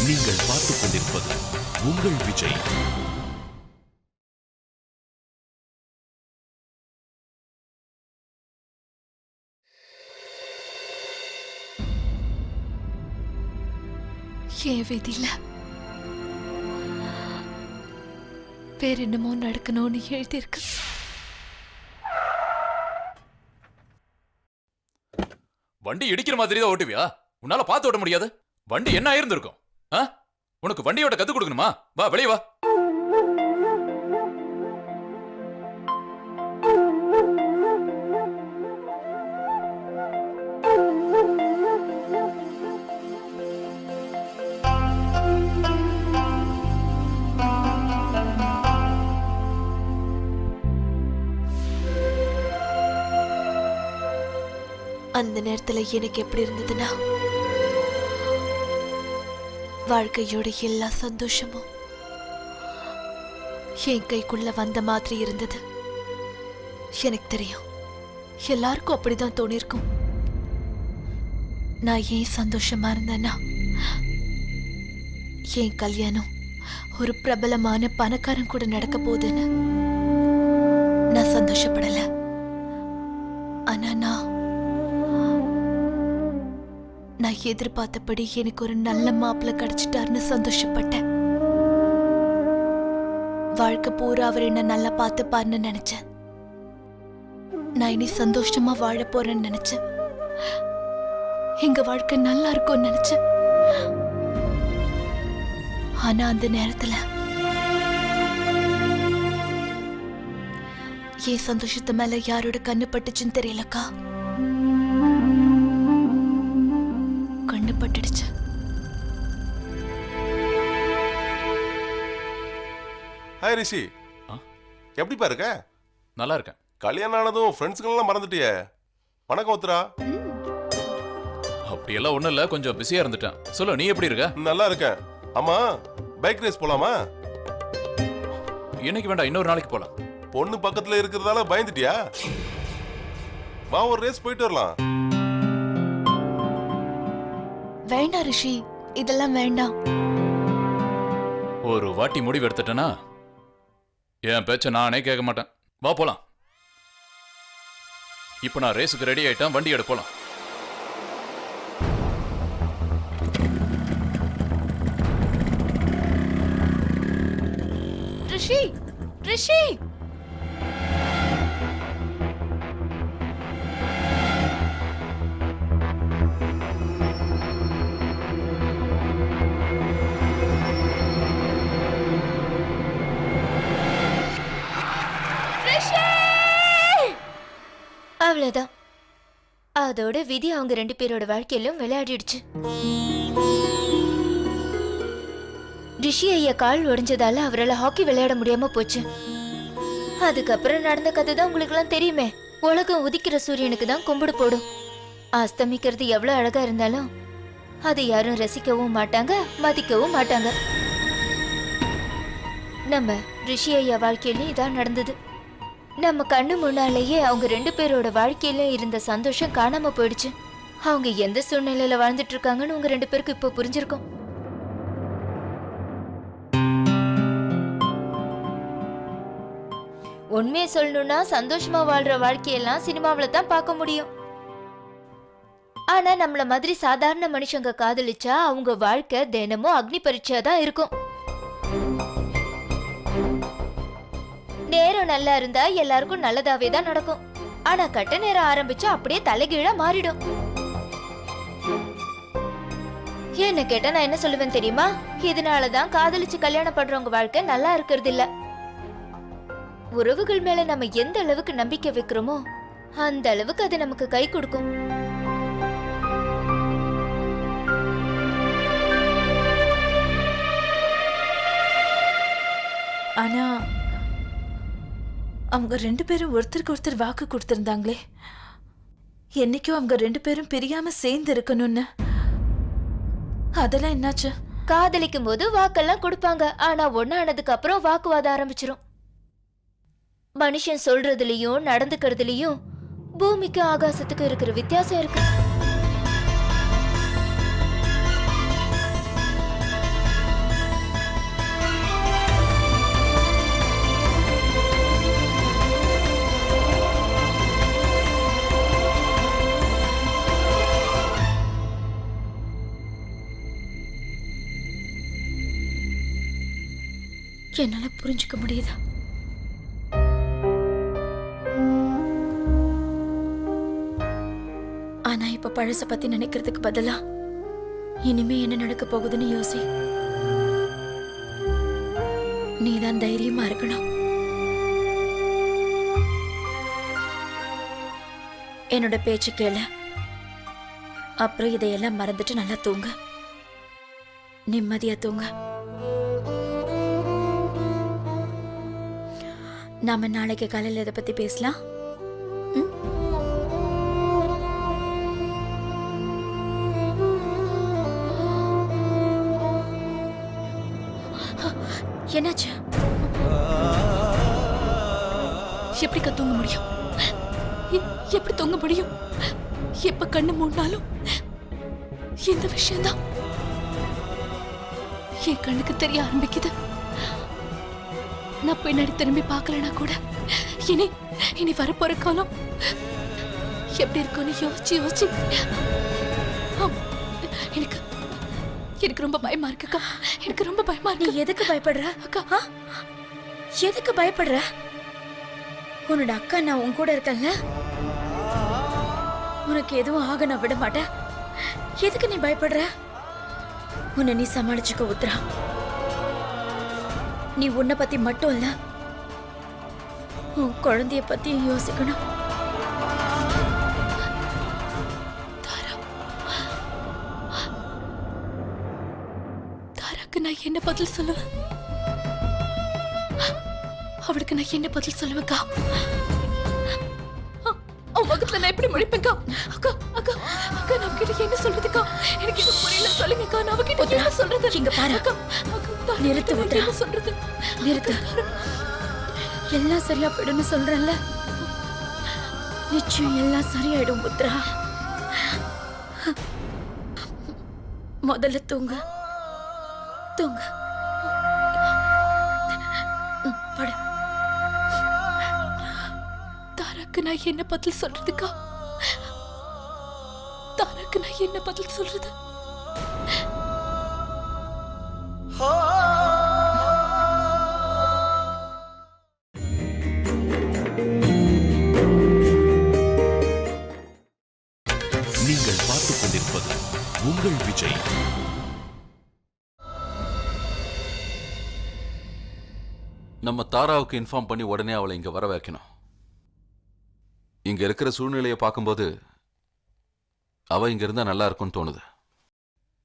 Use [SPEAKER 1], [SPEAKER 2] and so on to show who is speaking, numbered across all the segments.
[SPEAKER 1] நீங்கள் பார்த்துக் கொண்டிருப்பது உங்கள் விஜய்.
[SPEAKER 2] என் விதியில வேற என்னமோ நடக்கணும்னு எழுதியிருக்கு.
[SPEAKER 3] வண்டி இடிக்கிற மாதிரி தான் ஓட்டுவியா? உன்னால பார்த்து ஓட்ட முடியாது. வண்டி என்ன ஆயிருந்திருக்கும்? உனக்கு வண்டியோட கத்து கொடுக்கணுமா? வா வெளியே வா.
[SPEAKER 2] அந்த நேரத்துல எனக்கு எப்படி இருந்ததுன்னா, வாழ்க்கையோட எல்லா சந்தோஷமும் என் கைக்குள்ள வந்த மாதிரி இருந்தது. எனக்கு தெரியும், எல்லாருக்கும் அப்படிதான் தோணிருக்கும். நான் ஏன் சந்தோஷமா இருந்தேன்னா, என் கல்யாணம் ஒரு பிரபலமான பணக்காரன் கூட நடக்க போகுதுன்னு நான் சந்தோஷப்படல. ஆனா நான் எதிர்பார்த்தபடி எனக்கு ஒரு நல்ல மாப்பிள்ளை கிடைச்சிட்டாருன்னு சந்தோஷப்பட்டேன். வாழ்க்கை பூரா அவர் என்ன நல்லா பார்த்துப்பாருன்னு நினைச்சேன். நான் இனி சந்தோஷமா வாழ போறேன்னு நினைச்சேன். எங்க வாழ்க்கை நல்லா இருக்கும்னு நினைச்சேன். ஆனா அந்த நேரத்துல என் சந்தோஷத்து மேல யாரோட கண்ணு பட்டுச்சுன்னு தெரியலக்கா. பட்டுடுச்சு.
[SPEAKER 4] ஹாய் ரிஷி, எப்படி பாருக்க?
[SPEAKER 3] நல்லா இருக்கேன்.
[SPEAKER 4] கல்யாணம் ஆனதும் ஃப்ரெண்ட்ஸ்களெல்லாம் மறந்துட்டியே. வணக்கம் உத்ரா.
[SPEAKER 3] அப்படியெல்லாம் ஒண்ணும் இல்ல, கொஞ்சம் பிஸியா இருந்துட்டேன். சொல்லு, நீ எப்படி இருக்க?
[SPEAKER 4] நல்லா இருக்கேன். ஆமா, பைக் ரேஸ் போலாமா?
[SPEAKER 3] இன்னைக்கு வேண்டாம், இன்னொரு நாளைக்கு போலாம்.
[SPEAKER 4] பொண்ணு பக்கத்துல இருக்கிறதால பயந்துட்டியா? வா, ஒரு ரேஸ் போயிட்டு வரலாம்.
[SPEAKER 2] வேண்டாம் ரிஷி, இதெல்லாம் வேண்டாம்.
[SPEAKER 3] ஒரு வாட்டி முடிவு எடுத்துட்டேனா என் பேச்ச நானே கேட்க மாட்டேன். வா போலாம். இப்ப நான் ரேஸுக்கு ரெடி ஆயிட்டேன், வண்டி எடு போலாம்.
[SPEAKER 2] ரிஷி, ரிஷி,
[SPEAKER 5] அவ்வளவுதான். அதோட விதி அவங்க ரெண்டு பேரோட வாழ்க்கையிலும் விளையாடிடுச்சு. ரிஷி ஐயா கால் உடைஞ்சதால அவரால் ஹாக்கி விளையாட முடியாம போச்சு. அதுக்கப்புறம் நடந்த கதை தான் உங்களுக்கு எல்லாம் தெரியுமே. உலகம் உதிக்கிற சூரியனுக்கு தான் கும்பிடு போடும். அஸ்தமிக்கிறது எவ்வளவு அழகா இருந்தாலும் அதை யாரும் ரசிக்கவும் மாட்டாங்க, மதிக்கவும் மாட்டாங்க. நம்ம ரிஷி ஐயா வாழ்க்கையிலும் இதான் நடந்தது. நம்ம கண்ணு முன்னாலேயே அவங்க ரெண்டு பேரோட வாழ்க்கையில இருந்த சந்தோஷம் காணாம போயிடுச்சு. அவங்க எந்த சூழ்நிலையில வாழ்ந்துட்டு இருக்காங்கன்னு உங்க ரெண்டு பேருக்கு இப்ப புரிஞ்சிருக்கும். உண்மையை சொல்லணும்னா சந்தோஷமா வாழ்ற வாழ்க்கையெல்லாம் சினிமாவில தான் பார்க்க முடியும். ஆனா நம்மள மாதிரி சாதாரண மனுஷங்க காதலிச்சா அவங்க வாழ்க்கை தினமும் அக்னி பரீட்சையா தான் இருக்கும். நேரம் நல்லா இருந்தா எல்லாருக்கும் நல்லதாவே தான் நடக்கும். ஆனா கட்ட நேரம் ஆரம்பிச்சா அப்படியே தலைகீழா மாறிடும். என்ன கேட்டா நான் என்ன சொல்லுவேன் தெரியுமா? இதனாலதான் காதலிச்சு கல்யாணம் பண்றவங்க வாழ்க்கை நல்லா இருக்கிறது இல்ல. உறவுகள் மேல நம்ம எந்த அளவுக்கு நம்பிக்கை வைக்கிறோமோ அந்த அளவுக்கு அது நமக்கு கை கொடுக்கும்.
[SPEAKER 2] ஆனா அவங்க ரெண்டு பேரும் ஒருத்தருக்கு ஒருத்தர் வாக்கு கொடுத்திருந்தாங்களே, என்னைக்கும் அவங்க ரெண்டு பேரும் பிரியாம சேர்ந்து இருக்கணும்னு. அதெல்லாம் என்னாச்சு?
[SPEAKER 5] காதலிக்கும் போது வாக்கெல்லாம் கொடுப்பாங்க. ஆனா ஒன்னானதுக்கு அப்புறம் வாக்குவாதம் ஆரம்பிச்சிரும். மனுஷன் சொல்றதுலயும் நடந்துக்கிறதுலயும் பூமிக்கு ஆகாசத்துக்கு இருக்கிற வித்தியாசம் இருக்கு.
[SPEAKER 2] என்னால புரிஞ்சுக்க முடியுது. ஆனா இப்ப பழச பத்தி நினைக்கிறதுக்கு பதிலா இனிமே என்ன நடக்க போகுதுன்னு யோசி. நீதான் தைரியமா இருக்கணும். என்னோட பேச்சு கேளு. அப்புறம் இதையெல்லாம் மறந்துட்டு நல்லா தூங்க. நிம்மதியா தூங்க. நாம நாளைக்கு காலையில் இதை பத்தி பேசலாம். ம்? என்னாச்சு? எப்படிக்கா தூங்க முடியும்? எப்படி தூங்க முடியும்? எப்ப கண்ணு மூடினாலும் இந்த விஷயம்தான் என் கண்ணுக்கு தெரிய ஆரம்பிக்குது. நான் பின்னாடி திரும்பி பார்க்கலனா கூட இனி வரப்போற காலம் எப்படி இருக்கும்னு யோசிச்சு எனக்கு எனக்கு ரொம்ப பயமா இருக்குக்கா. எனக்கு ரொம்ப பயமா இருக்கு. நீ எதுக்கு பயப்படுற அக்கா? எதுக்கு பயப்படுற? உன்னோட அக்கா நான் உன் கூட இருக்கேன்ல. உனக்கு எதுவும் ஆக நான் விட மாட்டேன். எதுக்கு நீ பயப்படுற? உன்னை நீ சமாளிச்சுக்க உத்ரா. நீ உன்னை பத்தி மட்டும் இல்ல, உன் குழந்தைய பத்தியும் யோசிக்கணும். தாராக்கு நான் என்ன பதில் சொல்லுவேன்? அவளுக்கு நான் என்ன பதில் சொல்லுவேக்கா? அவன் பக்கத்துல நான் எப்படி முடிப்பேன்க்கா? அக்கா அக்கா அக்கா நான் கிட்ட என்ன சொல்றதுக்கா? எனக்கு இது புரியல. சொல்லுங்கக்கா. நான் அவகிட்ட என்ன சொல்றது? இங்க பாரு அக்கா. நிறுத்து உத்ரா. என்ன சொல்றது? நிறுத்து. எல்லாம் சரியா போயிடும்னு சொல்றேன்ல. நிச்சயம் எல்லாம் சரியாயிடும் உத்ரா. முதல்ல தூங்க. தூங்க. படு. தாராக்கு நான் என்ன பதில் சொல்றதுக்கா? தாராக்கு நான் என்ன பதில் சொல்றது?
[SPEAKER 1] நீங்கள் பார்த்துக் கொண்டிருப்பது உங்கள் விஜய்.
[SPEAKER 6] நம்ம தாராவுக்கு இன்ஃபார்ம் பண்ணி உடனே அவளை இங்க வர வைக்கணும். இங்க இருக்கிற சூழ்நிலையை பார்க்கும்போது அவ இங்க இருந்தா நல்லா இருக்கும்னு தோணுது.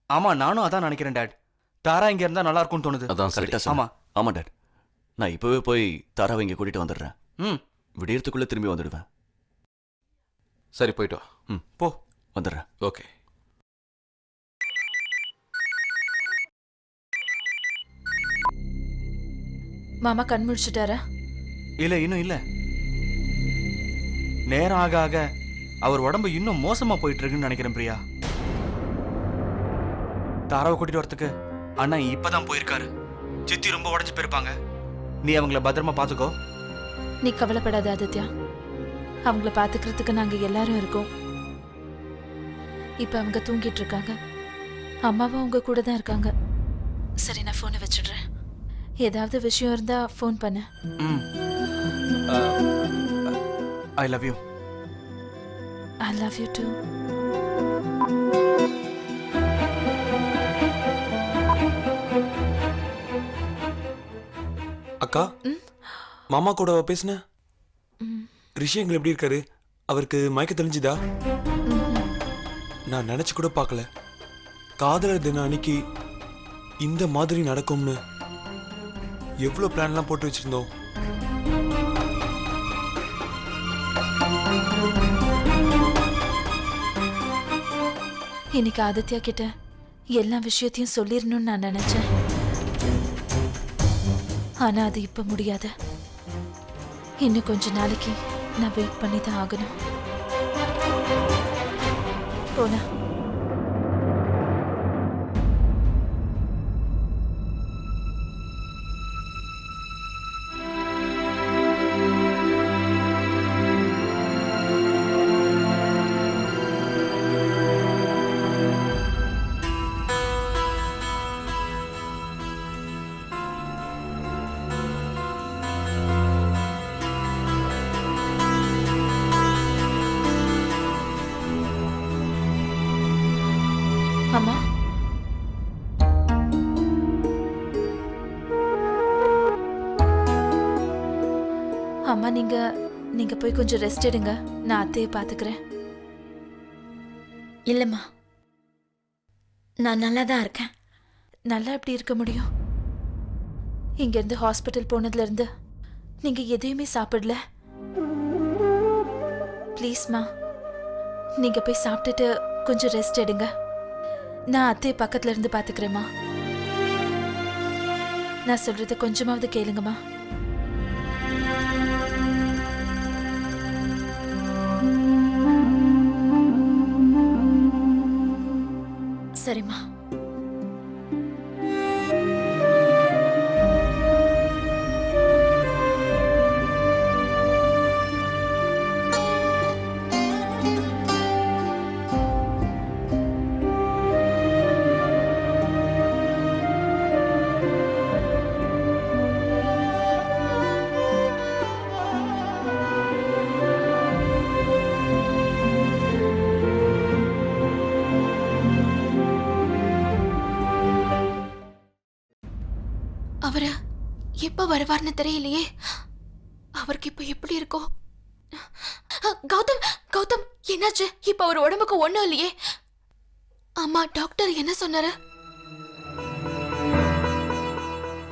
[SPEAKER 7] ஆமா, நானும் அதான் நினைக்கிறேன் டாட். தாரா இங்க இருந்தா நல்லா இருக்கும்னு தோணுது.
[SPEAKER 6] அதான் சரி.
[SPEAKER 8] கரெக்டா
[SPEAKER 7] ஆமா
[SPEAKER 8] ஆமா டாட். நான் இப்பவே போய் தாராவை இங்க கூட்டிட்டு வந்துடுறேன்.
[SPEAKER 7] ம்
[SPEAKER 8] விடியறதுக்குள்ள திரும்பி வந்துடுவேன்.
[SPEAKER 6] சரி, போயிட்டு வா.
[SPEAKER 7] போ.
[SPEAKER 8] வந்துடுறேன்.
[SPEAKER 6] ஓகே.
[SPEAKER 2] மாமா கண் முடிச்சுட்டாரா?
[SPEAKER 7] இல்ல, இன்னும் இல்ல. நேரம் ஆக ஆக அவர் உடம்பு இன்னும் மோசமா போயிட்டு இருக்குன்னு நினைக்கிறேன் பிரியா. தாராவை கூட்டிட்டு வரதுக்கு அண்ணா இப்பதான் போயிருக்காரு. சித்தி ரொம்ப உடஞ்சு போயிருப்பாங்க. நீ அவங்கள பத்திரமா பாத்துக்கோ.
[SPEAKER 2] நீ கவலைப்படாத ஆதித்யா. அவங்கள பாத்துக்கிறதுக்கு நாங்க எல்லாரும் இருக்கோம். இப்ப அவங்க தூங்கிட்டு இருக்காங்க. அம்மாவும் அவங்க கூட தான் இருக்காங்க. சரி, நான் போனை வச்சிடுறேன். ஏதாவது விஷயம் இருந்தா ஃபோன் பண்ணு.
[SPEAKER 7] I love you.
[SPEAKER 2] I love you too.
[SPEAKER 9] அக்கா, மாமா கூட பேசுன ரிஷி எங்க எப்படி இருக்காரு? அவருக்கு மயக்க தெளிஞ்சுதா? நான் நினைச்சு கூட பார்க்கல காதலர் தினம் அன்னைக்கு இந்த மாதிரி நடக்கும்னு. எவ்வளவு பிளான்லாம் போட்டு வச்சிருந்தோம்.
[SPEAKER 2] இன்னைக்கு ஆதித்யா கிட்ட எல்லா விஷயத்தையும் சொல்லிடணும்னு நான் நினைச்சேன். ஆனா அது இப்ப முடியாது. இன்னும் கொஞ்ச நாளைக்கு நான் வெயிட் பண்ணி தான் ஆகணும். போனா அம்மா நீங்க போய் கொஞ்சம் ரெஸ்ட் எடுங்க. நான் அத்தையை பாத்துக்கிறேன்.
[SPEAKER 5] இல்லம்மா, நான் நல்லா தான் இருக்கேன்.
[SPEAKER 2] நல்லா எப்படி இருக்க முடியும்? இங்கிருந்து ஹாஸ்பிட்டல் போனதுல இருந்து நீங்க எதையுமே சாப்பிடல. ப்ளீஸ்மா, நீங்க போய் சாப்பிட்டுட்டு கொஞ்சம் ரெஸ்ட் எடுங்க. நான் அத்தையை பக்கத்துல இருந்து பாத்துக்கிறேம்மா. நான் சொல்றத கொஞ்சமாவது கேளுங்கம்மா.
[SPEAKER 5] சரிம்மா.
[SPEAKER 10] அவரு எப்ப வருவார்னு தெரியலையே. அவருக்கு இப்ப எப்படி இருக்கோ? கௌதம், கௌதம், என்னாச்சு? இப்ப அவர் உடம்புக்கு ஒண்ணும் இல்லையே. அம்மா, டாக்டர் என்ன சொன்னாரு?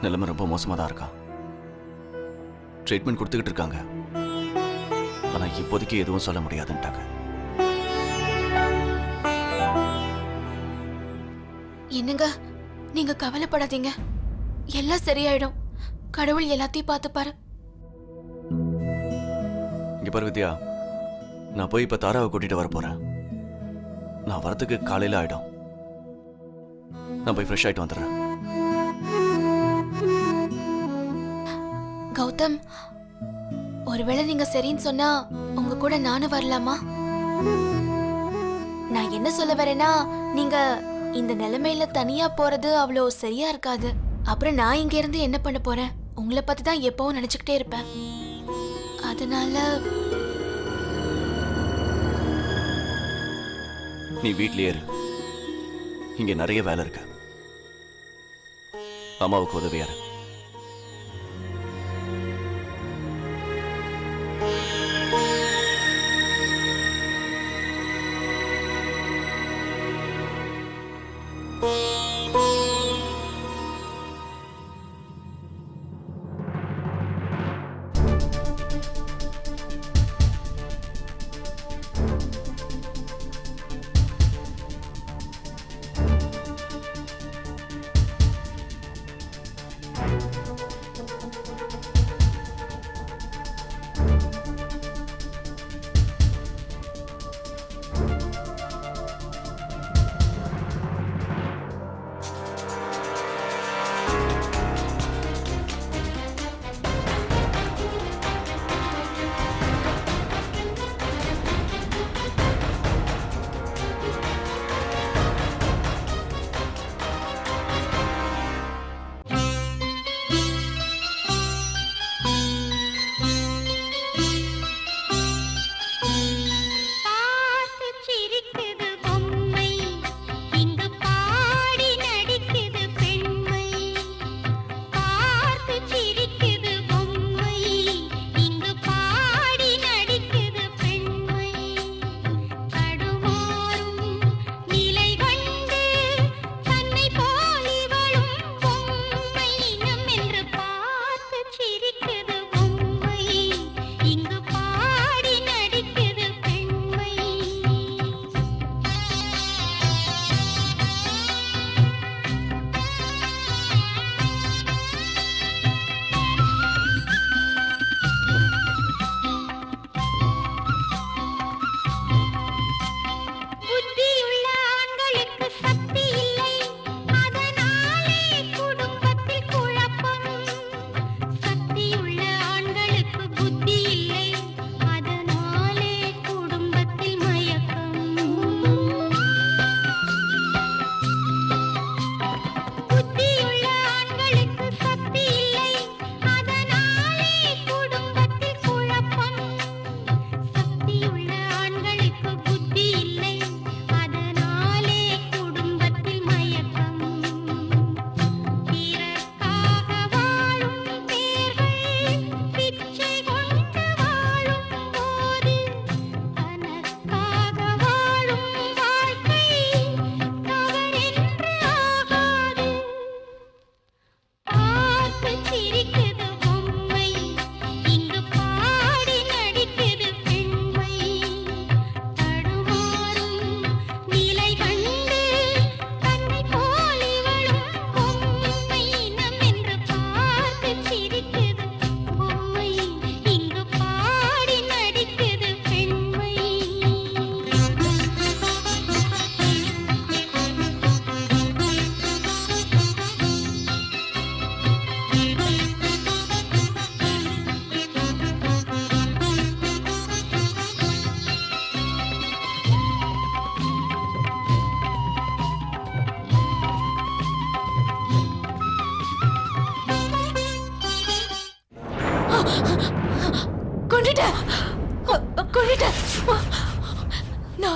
[SPEAKER 8] நிலைமை ரொம்ப மோசமா தான் இருக்கா. ட்ரீட்மெண்ட் கொடுத்துக்கிட்டு இருக்காங்க. ஆனா இப்போதைக்கு எதுவும் சொல்ல முடியாதுன்ட்டாங்க.
[SPEAKER 10] என்னங்க, நீங்க கவலைப்படாதீங்க. எல்லாம் சரியாயிடும். கடவுள் எல்லாத்தையும் பார்த்துப்பாரு.
[SPEAKER 8] இங்க பாரு வித்யா, நான் போய் இப்ப தாராவை கூட்டிட்டு வர போறேன். நான் வரதுக்கு காலையில ஆயிடும். நான் போய் ஃப்ரெஷ் ஆயிட்டு வந்துடுறேன்.
[SPEAKER 10] கௌதம், ஒருவேளை நீங்க சரின்னு சொன்னா உங்க கூட நானும் வரலாமா? நான் என்ன சொல்ல வரேன்னா, நீங்க இந்த நிலைமையில தனியா போறது அவ்வளோ சரியா இருக்காது. அப்புறம் நான் இங்க இருந்து என்ன பண்ண போறேன்? உங்களை பத்தி தான் எப்பவும் நினைச்சுக்கிட்டே இருப்பேன். அதனால
[SPEAKER 8] நீ வீட்லயே இரு. இங்க நிறைய வேலை இருக்கு. அம்மாவுக்கு உதவியா இரு.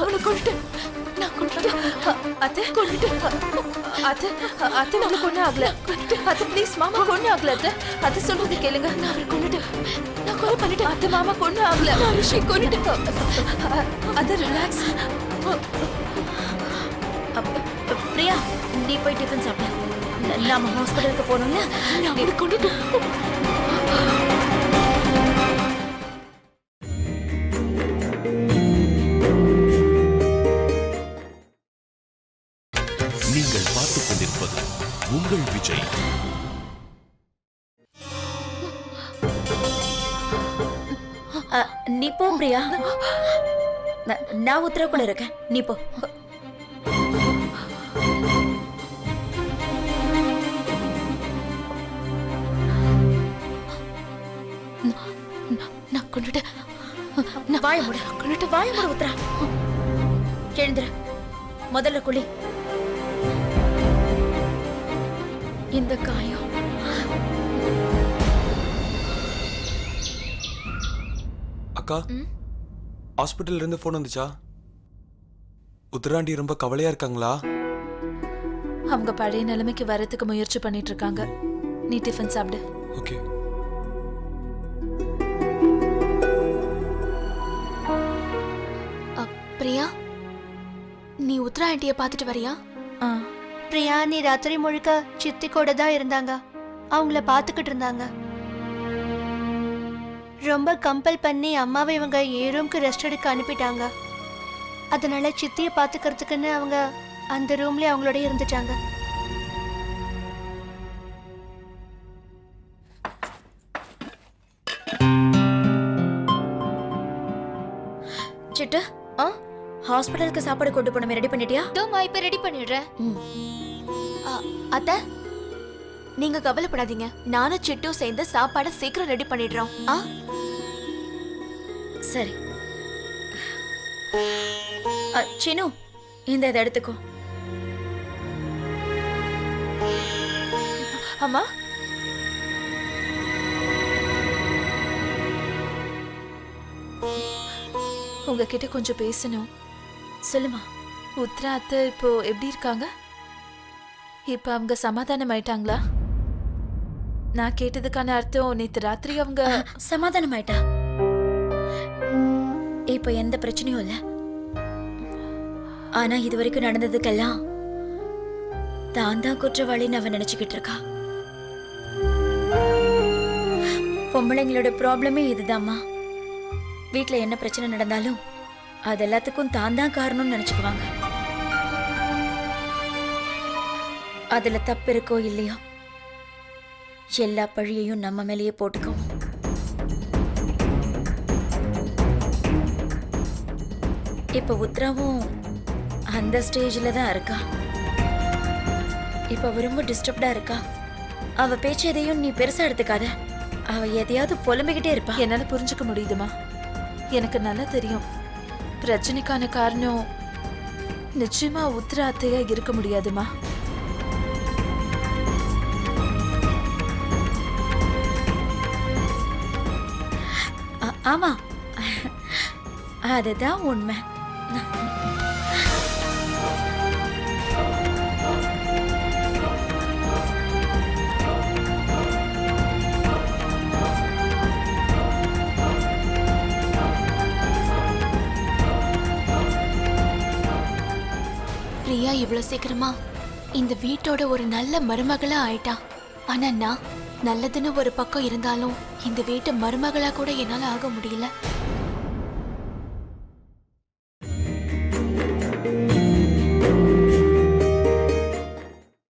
[SPEAKER 10] அவனை கொண்டுட்டேன். நான் கொண்டுட்டேன்.
[SPEAKER 2] அத்தை கொண்டுட்டேன். அத்தை அத்தை உங்களுக்கு ஒன்றும் ஆகல. அத்தை ப்ளீஸ் மாமா கொன்னும் ஆகல. அத்தை அத்தை சொல்றது கேளுங்க.
[SPEAKER 10] நான் அவரை கொண்டுட்டேன். நான் கொலை பண்ணிட்டேன்.
[SPEAKER 2] அத்தை மாமா கொன்னும் ஆகல.
[SPEAKER 10] நான் ரிஷி கொண்டுட்டேன்.
[SPEAKER 2] அத்தை ரிலாக்ஸ். பிரியா நீ போய் டிஃபன் சாப்பிட. நாம ஹாஸ்பிட்டலுக்கு போகணும்ல.
[SPEAKER 10] நான் அவரை கொண்டுட்டேன்.
[SPEAKER 1] நீங்கள் பார்த்துக் கொண்டிருப்பது உங்கள் விஜய்.
[SPEAKER 2] நீ போ பிரியா. நான் உத்தர கூட இருக்கேன். நீ போ.
[SPEAKER 10] நான் கொண்டுட்டேன்.
[SPEAKER 2] வாய மூடு.
[SPEAKER 10] கொண்டுட்டேன்.
[SPEAKER 2] வாய மூடு உத்தரா. எழுந்துரு. முதல்ல குளி. இந்த காயம்
[SPEAKER 9] அக்கா ஹாஸ்பிட்டல்ல இருந்து ஃபோன் வந்துச்சா? உத்தராண்டி ரொம்ப கவலையா இருக்காங்களா?
[SPEAKER 2] அவங்க பழைய நிலைமைக்கு வரதுக்கு முயற்சி பண்ணிட்டு இருக்காங்க. நீ டிஃபன் சாப்பிடு.
[SPEAKER 9] ஓகே.
[SPEAKER 10] பிரியா, நீ உத்ரா ஆண்டியை பார்த்துட்டு வரியா?
[SPEAKER 5] பிரியா நீ ராத்திரி முழுக்க சித்தி கூட தான் இருந்தாங்க. அவங்கள பாத்துக்கிட்டு இருந்தாங்க. ரொம்ப கம்பல் பண்ணி அம்மாவை இவங்க ரூம்க்கு ரெஸ்ட் எடுக்க அனுப்பிட்டாங்க. அதனால சித்தியை பாத்துக்கிறதுக்குன்னு அவங்க அந்த ரூம்லயே அவங்களோட இருந்துட்டாங்க.
[SPEAKER 2] சிட்டு ஹாஸ்பிட்டலுக்கு சாப்பாடு கொண்டு போனமே ரெடி பண்ணிட்டியா?
[SPEAKER 5] தோமா இப்ப ரெடி பண்ணிடுறேன்.
[SPEAKER 10] அத்தை, நீங்க கவலைப்படாதீங்க. நானும் சிட்டும் சேர்ந்து சாப்பாடை சீக்கிரம் ரெடி பண்ணிடுறோம்.
[SPEAKER 2] சரி. சினு இந்த இதை எடுத்துக்கோ. அம்மா உங்ககிட்ட கொஞ்சம் பேசணும். சொல்லுமா. உத்ரா அத்தை இப்போ எப்படி இருக்காங்க? இப்ப அவங்க சமாதானம் ஆயிட்டாங்களா? நான் கேட்டதுக்கான அர்த்தம் நேத்து ராத்திரி அவங்க
[SPEAKER 11] சமாதானம் ஆயிட்டா. இப்ப எந்த பிரச்சனையும் இல்ல. ஆனா இது வரைக்கும் நடந்ததுக்கெல்லாம் தான் தான் குற்றவாளின்னு அவன் நினைச்சுக்கிட்டு இருக்கா. பொம்பளைங்களோட ப்ராப்ளமே இதுதாம்மா. வீட்டுல என்ன பிரச்சனை நடந்தாலும் அது எல்லாத்துக்கும் தான் தான் காரணம்னு நினைச்சுக்குவாங்க. அதுல தப்பு இருக்கோ இல்லையோ எல்லா பழியையும் நம்ம மேலேயே போட்டுக்கும். இப்ப உத்ராவும் அந்த ஸ்டேஜ்ல தான் இருக்கா. இப்ப அவ ரொம்ப டிஸ்டர்ப்டா இருக்கா. அவ பேச்சு எதையும் நீ பெருசா எடுத்துக்காத. அவ எதையாவது புலம்பிக்கிட்டே இருப்பா.
[SPEAKER 2] என்னால புரிஞ்சுக்க முடியுதுமா. எனக்கு நல்லா தெரியும் பிரச்சனைக்கான காரணம் நிச்சயமா உத்ரா அத்தையா இருக்க முடியாதுமா.
[SPEAKER 11] ஆமா, அதுதான் உண்மை.
[SPEAKER 10] பிரியா இவ்வளவு சீக்கிரமா இந்த வீட்டோட ஒரு நல்ல மருமகளா ஆயிட்டா. ஆனா நான் நல்லதுன்னு ஒரு பக்கம் இருந்தாலும் இந்த வீட்டு மருமகளா கூட என்னால ஆக முடியல.